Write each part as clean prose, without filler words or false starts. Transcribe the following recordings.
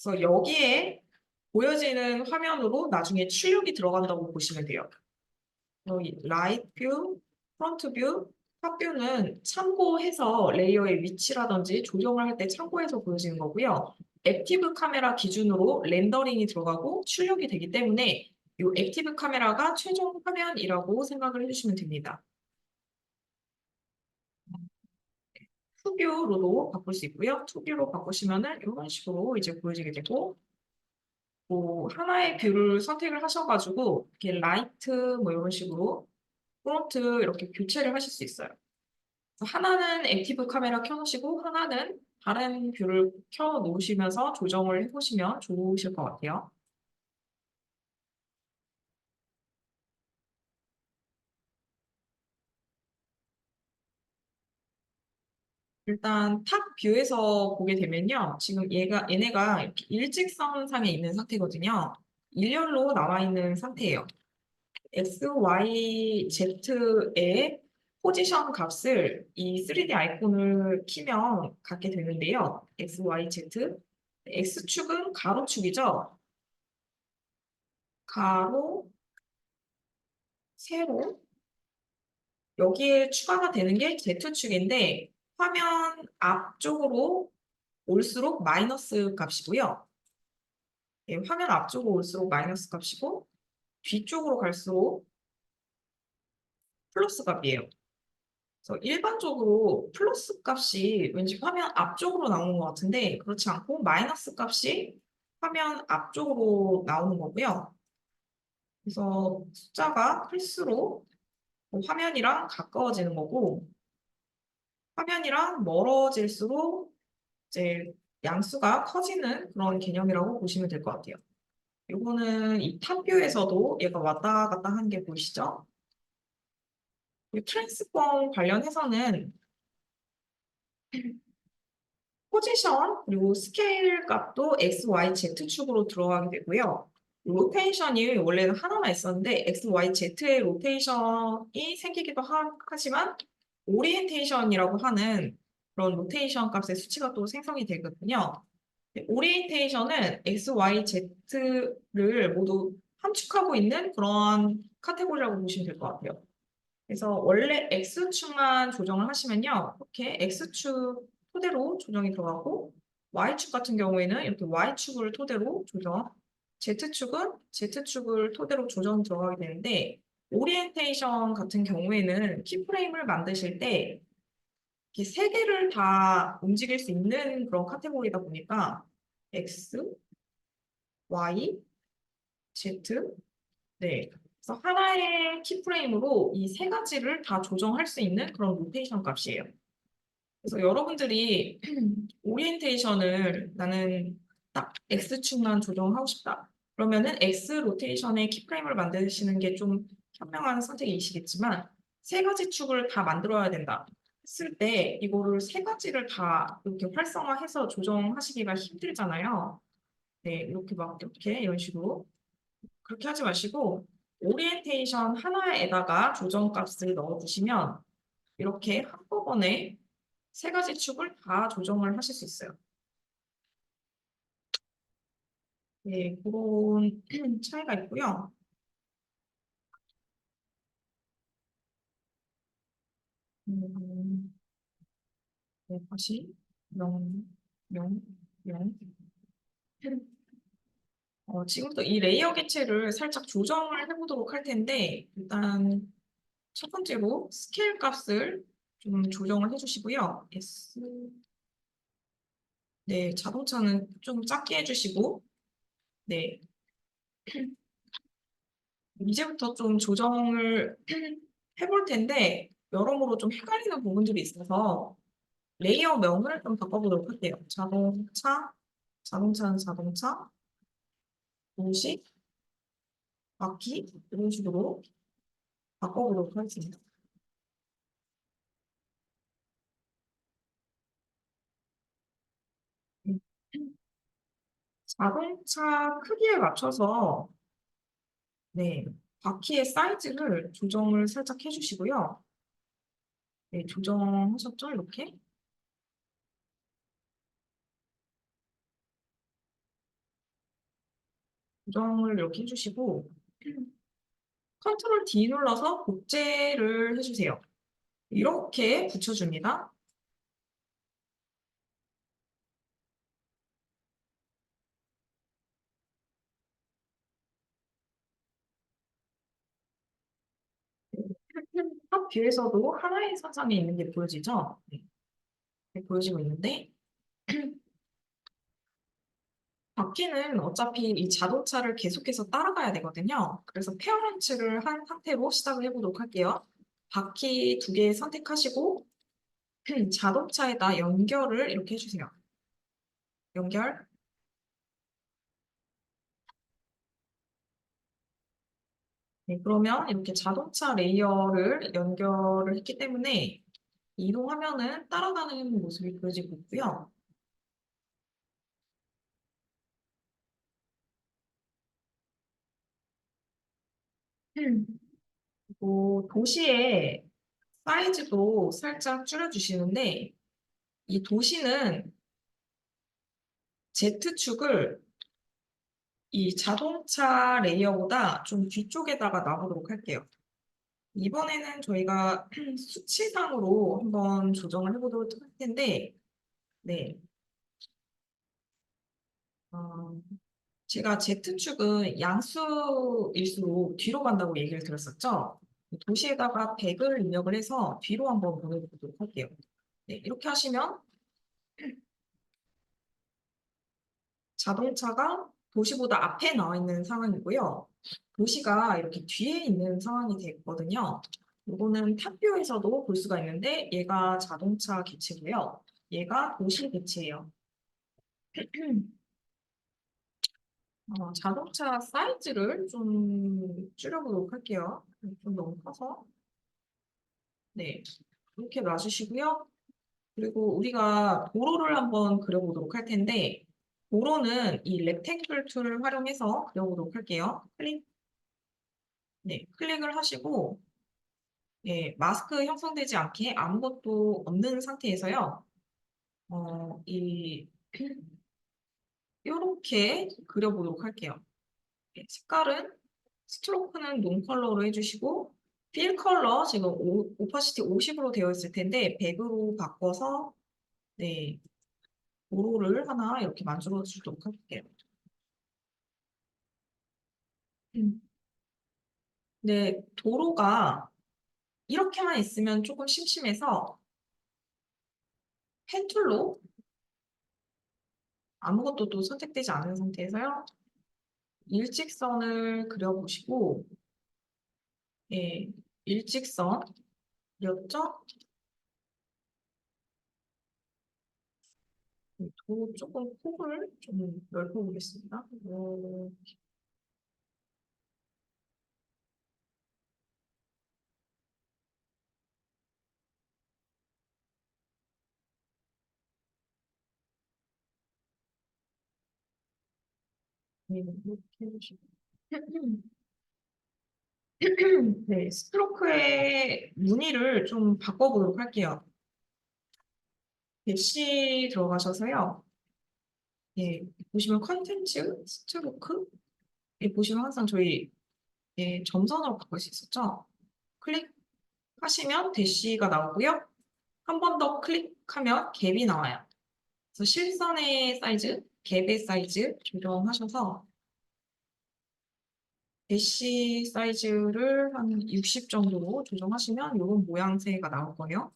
그래서 여기에 보여지는 화면으로 나중에 출력이 들어간다고 보시면 돼요. 여기 라이트 뷰, 프론트 뷰, 탑 뷰는 참고해서 레이어의 위치라든지 조정을 할 때 참고해서 보여지는 거고요. 액티브 카메라 기준으로 렌더링이 들어가고 출력이 되기 때문에 이 액티브 카메라가 최종 화면이라고 생각을 해주시면 됩니다. 투뷰로도 바꿀 수 있고요. 투뷰로 바꾸시면은 이런 식으로 이제 보여지게 되고, 뭐 하나의 뷰를 선택을 하셔가지고 이렇게 라이트 뭐 이런 식으로 프론트 이렇게 교체를 하실 수 있어요. 그래서 하나는 액티브 카메라 켜놓으시고 하나는 다른 뷰를 켜놓으시면서 조정을 해보시면 좋으실 것 같아요. 일단 탑 뷰에서 보게 되면요. 지금 얘네가 이렇게 일직선상에 있는 상태거든요. 일렬로 나와 있는 상태예요. X, Y, Z의 포지션 값을 이 3D 아이콘을 키면 갖게 되는데요. X, Y, Z. X축은 가로축이죠. 가로, 세로. 여기에 추가가 되는 게 Z축인데 화면 앞쪽으로 올수록 마이너스 값이고요. 예, 화면 앞쪽으로 올수록 마이너스 값이고 뒤쪽으로 갈수록 플러스 값이에요. 그래서 일반적으로 플러스 값이 왠지 화면 앞쪽으로 나오는 것 같은데 그렇지 않고 마이너스 값이 화면 앞쪽으로 나오는 거고요. 그래서 숫자가 클수록 화면이랑 가까워지는 거고 화면이랑 멀어질수록 이제 양수가 커지는 그런 개념이라고 보시면 될 것 같아요. 이거는 이 탑뷰에서도 얘가 왔다 갔다 하는 게 보이시죠? 이 트랜스폼 관련해서는 포지션 그리고 스케일 값도 X, Y, Z축으로 들어가게 되고요. 로테이션이 원래는 하나만 있었는데 X, Y, Z의 로테이션이 생기기도 하지만 오리엔테이션이라고 하는 그런 로테이션 값의 수치가 또 생성이 되거든요. 오리엔테이션은 X, Y, Z를 모두 함축하고 있는 그런 카테고리라고 보시면 될 것 같아요. 그래서 원래 X축만 조정을 하시면요. 이렇게 X축 토대로 조정이 들어가고 Y축 같은 경우에는 이렇게 Y축을 토대로 조정, Z축은 Z축을 토대로 조정 들어가게 되는데 오리엔테이션 같은 경우에는 키프레임을 만드실 때 이렇게 세 개를 다 움직일 수 있는 그런 카테고리다 보니까 X, Y, Z, 네. 그래서 하나의 키프레임으로 이 세 가지를 다 조정할 수 있는 그런 로테이션 값이에요. 그래서 여러분들이 오리엔테이션을 나는 딱 X축만 조정하고 싶다. 그러면은 X 로테이션의 키프레임을 만드시는 게 좀 현명한 선택이시겠지만 세 가지 축을 다 만들어야 된다. 했을 때 이거를 세 가지를 다 이렇게 활성화해서 조정하시기가 힘들잖아요. 네, 이렇게 막 이렇게 이런 식으로 그렇게 하지 마시고 오리엔테이션 하나에다가 조정값을 넣어주시면 이렇게 한꺼번에 세 가지 축을 다 조정을 하실 수 있어요. 네, 그런 차이가 있고요. 음, 네, 다시 0, 0, 0. 지금부터 이 레이어 개체를 살짝 조정을 해보도록 할 텐데 일단 첫 번째로 스케일 값을 좀 조정을 해주시고요. 네, 자동차는 좀 작게 해주시고 네, 이제부터 좀 조정을 해볼 텐데 여러모로 좀 헷갈리는 부분들이 있어서 레이어명을 좀 바꿔보도록 할게요. 자동차, 자동차는 자동차, 도시, 바퀴 이런 식으로 바꿔보도록 하겠습니다. 음. 자동차 크기에 맞춰서 네, 바퀴의 사이즈를 조정을 살짝 해주시고요. 네, 조정하셨죠? 이렇게. 조정을 이렇게 해주시고 컨트롤 D 눌러서 복제를 해주세요. 이렇게 붙여줍니다. 탑 뷰에서도 하나의 선상에 있는 게 보여지죠? 네, 이렇게 보여지고 있는데 바퀴는 어차피 이 자동차를 계속해서 따라가야 되거든요. 그래서 페어런츠를 한 상태로 시작을 해보도록 할게요. 바퀴 두 개 선택하시고 자동차에다 연결을 이렇게 해주세요. 연결. 네, 그러면 이렇게 자동차 레이어를 연결을 했기 때문에 이동하면은 따라가는 모습이 보여지고 있고요. 그리고 도시의 사이즈도 살짝 줄여주시는데 이 도시는 Z축을 이 자동차 레이어보다 좀 뒤쪽에다가 놔보도록 할게요. 이번에는 저희가 수치상으로 한번 조정을 해보도록 할 텐데, 네. 어, 제가 Z축은 양수일수록 뒤로 간다고 얘기를 들었었죠? 도시에다가 100을 입력을 해서 뒤로 한번 보내보도록 할게요. 네, 이렇게 하시면 자동차가 도시보다 앞에 나와 있는 상황이고요. 도시가 이렇게 뒤에 있는 상황이 되거든요. 이거는 탑뷰에서도 볼 수가 있는데 얘가 자동차 개체고요. 얘가 도시 개체예요. 자동차 사이즈를 좀 줄여보도록 할게요. 좀 너무 커서. 네, 이렇게 놔주시고요. 그리고 우리가 도로를 한번 그려보도록 할 텐데 도로는 이 렉탱글 툴을 활용해서 그려보도록 할게요. 클릭. 네, 클릭을 하시고 예, 마스크 형성되지 않게 아무것도 없는 상태에서요. 이 이렇게 그려보도록 할게요. 예, 색깔은 스트로크는 논 컬러로 해주시고 필 컬러 지금 오파시티 50으로 되어 있을 텐데 100으로 바꿔서 네, 도로를 하나 이렇게 만들어 주도록 할게요. 음. 네, 도로가 이렇게만 있으면 조금 심심해서 펜 툴로 아무것도 또 선택되지 않은 상태에서요. 일직선을 그려보시고 예, 일직선 그렸죠? 도로 조금 폭을 좀 넓혀보겠습니다. 네, 이렇게 해주시고 네, 스트로크의 무늬를 좀 바꿔보도록 할게요. 대시 들어가셔서요. 예, 보시면 컨텐츠, 스트로크, 예, 보시면 항상 저희 예, 점선으로 바꿀 수 있었죠? 클릭하시면 대시가 나오고요. 한 번 더 클릭하면 갭이 나와요. 그래서 실선의 사이즈, 갭의 사이즈 조정하셔서 대시 사이즈를 한 60 정도로 조정하시면 이런 모양새가 나올 거예요.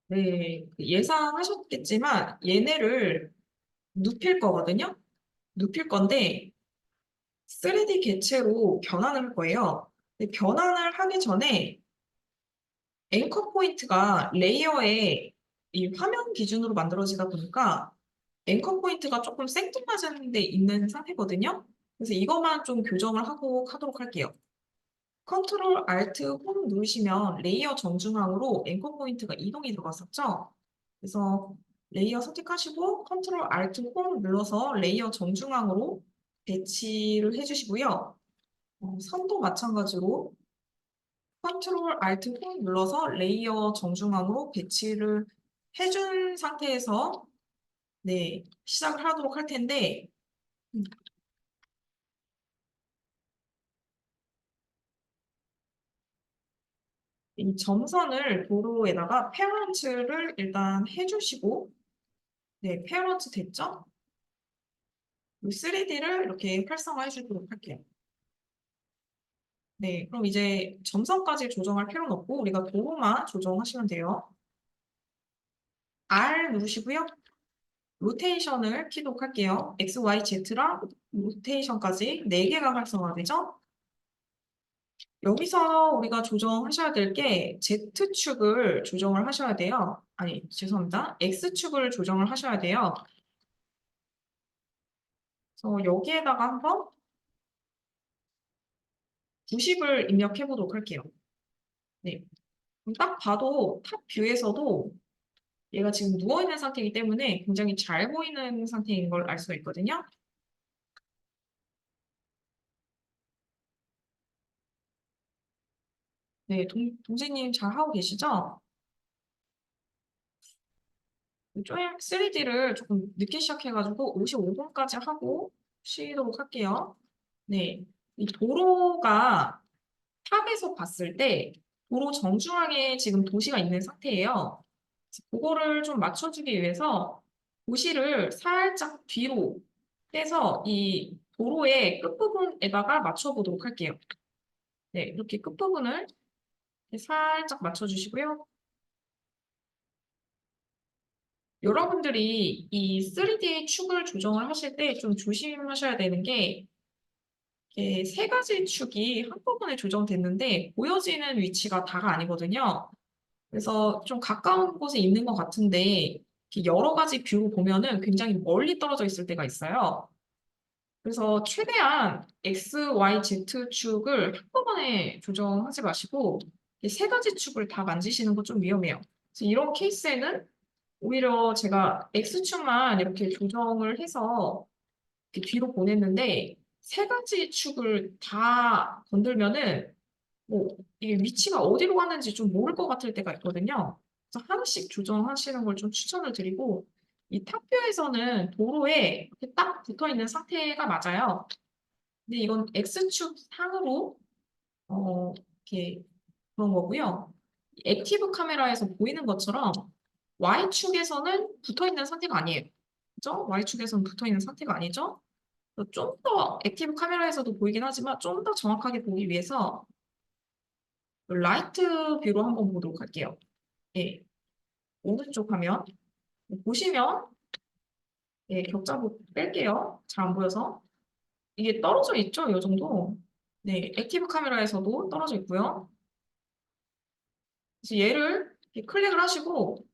네, 예상하셨겠지만 얘네를 눕힐 거거든요. 눕힐 건데 3D 개체로 변환을 할 거예요. 근데 변환을 하기 전에 앵커 포인트가 레이어에 이 화면 기준으로 만들어지다 보니까 앵커 포인트가 조금 생뚱맞은 데 있는 상태거든요. 그래서 이것만 좀 교정을 하고 하도록 할게요. 컨트롤 알트 홈 누르시면 레이어 정중앙으로 앵커 포인트가 이동이 들어갔었죠. 그래서 레이어 선택하시고 컨트롤 알트 홈 눌러서 레이어 정중앙으로 배치를 해주시고요. 선도 마찬가지로 컨트롤 알트 홈 눌러서 레이어 정중앙으로 배치를 해준 상태에서 네, 시작을 하도록 할 텐데 이 점선을 도로에다가 페어런트를 일단 해주시고 네, 페어런트 됐죠? 3D를 이렇게 활성화해 주도록 할게요. 네, 그럼 이제 점선까지 조정할 필요는 없고 우리가 도로만 조정하시면 돼요. R 누르시고요. 로테이션을 키도록 할게요. X, Y, Z랑 로테이션까지 4개가 활성화되죠? 여기서 우리가 조정하셔야 될 게 Z축을 조정을 하셔야 돼요. 아니, 죄송합니다. X축을 조정을 하셔야 돼요. 그래서 여기에다가 한번 90을 입력해 보도록 할게요. 네. 그럼 딱 봐도 탑 뷰에서도 얘가 지금 누워있는 상태이기 때문에 굉장히 잘 보이는 상태인 걸 알 수가 있거든요. 네, 동재님 잘 하고 계시죠? 좀 3D를 조금 늦게 시작해가지고 55분까지 하고 쉬도록 할게요. 네, 이 도로가 탑에서 봤을 때 도로 정중앙에 지금 도시가 있는 상태예요. 그거를 좀 맞춰주기 위해서 도시를 살짝 뒤로 빼서 이 도로의 끝부분에다가 맞춰보도록 할게요. 네, 이렇게 끝부분을 이렇게 살짝 맞춰주시고요. 여러분들이 이 3D 축을 조정을 하실 때 좀 조심하셔야 되는 게 이렇게 세 가지 축이 한꺼번에 조정됐는데 보여지는 위치가 다가 아니거든요. 그래서 좀 가까운 곳에 있는 것 같은데 이렇게 여러 가지 뷰로 보면은 굉장히 멀리 떨어져 있을 때가 있어요. 그래서 최대한 X, Y, Z 축을 한꺼번에 조정하지 마시고 이세 가지 축을 다 만지시는 거 좀 위험해요. 그래서 이런 케이스에는 오히려 제가 X축만 이렇게 조정을 해서 이렇게 뒤로 보냈는데 세 가지 축을 다 건들면은 뭐 이게 위치가 어디로 갔는지 좀 모를 것 같을 때가 있거든요. 그래서 하나씩 조정하시는 걸 좀 추천을 드리고 이 탑뷰에서는 도로에 이렇게 딱 붙어 있는 상태가 맞아요. 근데 이건 X축 상으로 이렇게 그런 거고요. 액티브 카메라에서 보이는 것처럼 Y축에서는 붙어 있는 상태가 아니에요. 그죠? Y축에서는 붙어 있는 상태가 아니죠? 좀 더 액티브 카메라에서도 보이긴 하지만 좀 더 정확하게 보기 위해서 라이트 뷰로 한번 보도록 할게요. 예, 오른쪽 화면 보시면 예, 격자 뺄게요. 잘 안 보여서 이게 떨어져 있죠? 이 정도. 네, 액티브 카메라에서도 떨어져 있고요. 그래서 얘를 이렇게 클릭을 하시고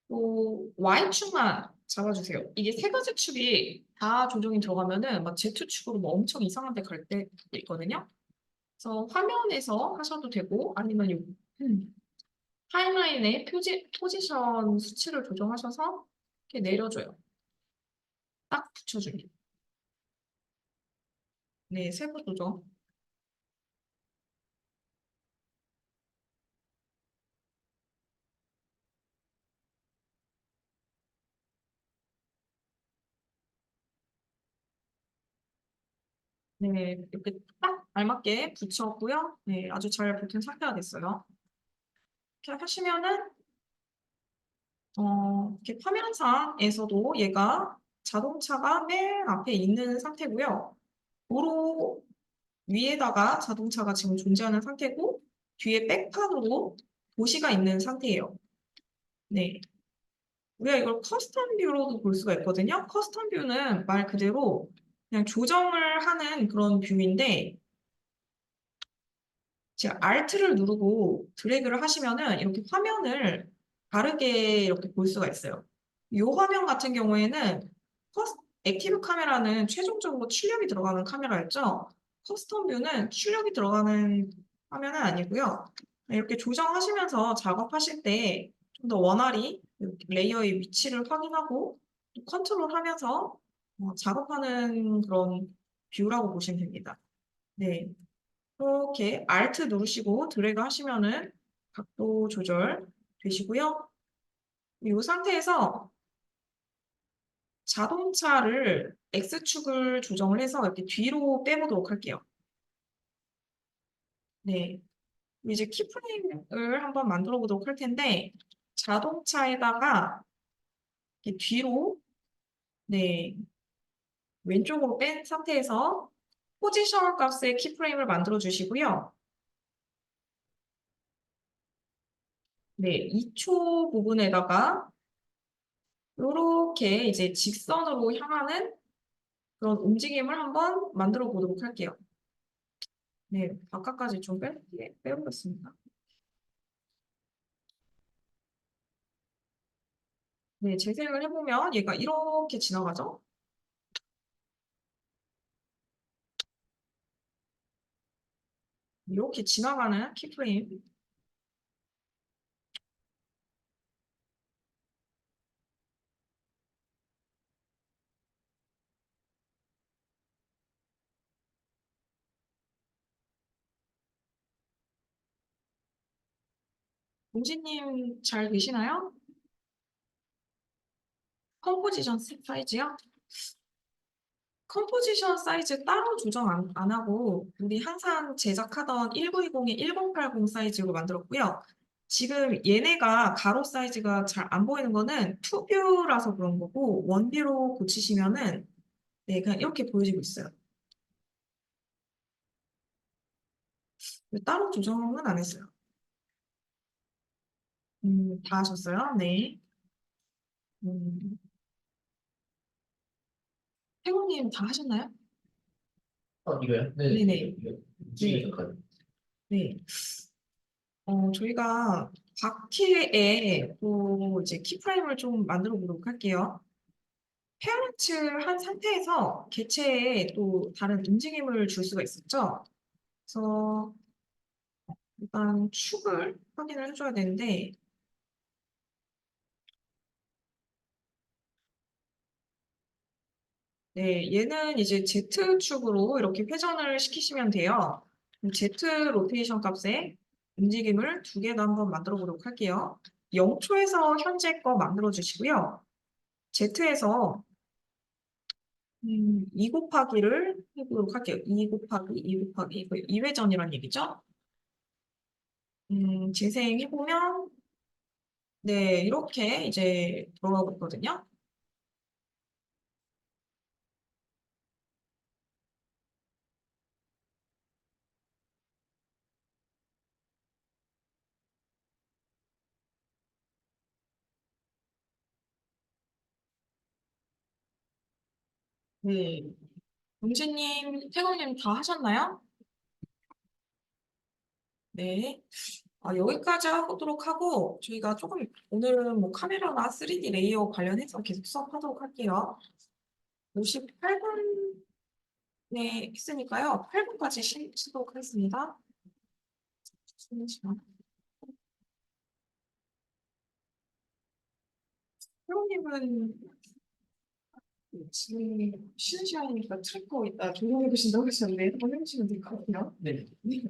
또 Y축만 잡아주세요. 이게 세 가지 축이 다 조정이 들어가면은 막 Z축으로 뭐 엄청 이상한 데 갈 때 있거든요. 그래서 화면에서 하셔도 되고 아니면 요 타임라인의 포지션 수치를 조정하셔서 이렇게 내려줘요. 딱 붙여줍니다. 네, 세부 조정. 네, 이렇게 딱 알맞게 붙였고요. 네, 아주 잘 붙은 상태가 됐어요. 이렇게 하시면은 이렇게 화면상에서도 얘가 자동차가 맨 앞에 있는 상태고요. 도로 위에다가 자동차가 지금 존재하는 상태고 뒤에 백판으로 도시가 있는 상태예요. 네. 우리가 이걸 커스텀 뷰로도 볼 수가 있거든요. 커스텀 뷰는 말 그대로 그냥 조정을 하는 그런 뷰인데 제가 Alt를 누르고 드래그를 하시면은 이렇게 화면을 다르게 이렇게 볼 수가 있어요. 이 화면 같은 경우에는 액티브 카메라는 최종적으로 출력이 들어가는 카메라였죠. 커스텀 뷰는 출력이 들어가는 화면은 아니고요. 이렇게 조정하시면서 작업하실 때 좀 더 원활히 레이어의 위치를 확인하고 또 컨트롤하면서 작업하는 그런 뷰라고 보시면 됩니다. 네. 이렇게 Alt 누르시고 드래그 하시면은 각도 조절 되시고요. 이 상태에서 자동차를 X축을 조정을 해서 이렇게 뒤로 빼보도록 할게요. 네. 이제 키프레임을 한번 만들어 보도록 할 텐데, 자동차에다가 이렇게 뒤로, 네, 왼쪽으로 뺀 상태에서 포지션 값의 키프레임을 만들어 주시고요. 네, 2초 부분에다가 이렇게 이제 직선으로 향하는 그런 움직임을 한번 만들어 보도록 할게요. 네, 바깥까지 좀 빼보겠습니다. 네, 재생을 해보면 얘가 이렇게 지나가죠? 이렇게 지나가는 키프레임. 공지님 잘 계시나요? 컴포지션 사이즈요? 컴포지션 사이즈 따로 조정 안 하고 우리 항상 제작하던 1920에 1080 사이즈로 만들었고요. 지금 얘네가 가로 사이즈가 잘 안 보이는 거는 투뷰라서 그런 거고 원뷰로 고치시면은 네, 그냥 이렇게 보여지고 있어요. 따로 조정은 안 했어요. 다 하셨어요? 네. 음, 태국님 다 하셨나요? 이거요? 네, 네네. 이거 네. 잠깐. 네. 저희가 바퀴에 또 이제 키프레임을 좀 만들어 보도록 할게요. 페어런츠 한 상태에서 개체에 또 다른 움직임을 줄 수가 있었죠. 그래서 일단 축을 확인을 해줘야 되는데, 네, 얘는 이제 Z축으로 이렇게 회전을 시키시면 돼요. 그럼 Z 로테이션 값에 움직임을 두 개도 한번 만들어 보도록 할게요. 0초에서 현재 거 만들어 주시고요. Z에서 2 곱하기를 해보도록 할게요. 2 곱하기 2 곱하기 이거 2회전이란 얘기죠? 재생해보면 네 이렇게 이제 들어가고 있거든요. 네, 용진님, 태국님 다 하셨나요? 네. 여기까지 하도록 하고 저희가 조금 오늘은 뭐 카메라나 3D 레이어 관련해서 계속 수업하도록 할게요. 58분에 했으니까요. 8분까지 쉬도록 하겠습니다. 태국님은 지금 쉬는 시간이니까 트래커 있다 조정해 보신다고 하셨는데 한번 해보시면 될 것 같아요. 네. 네.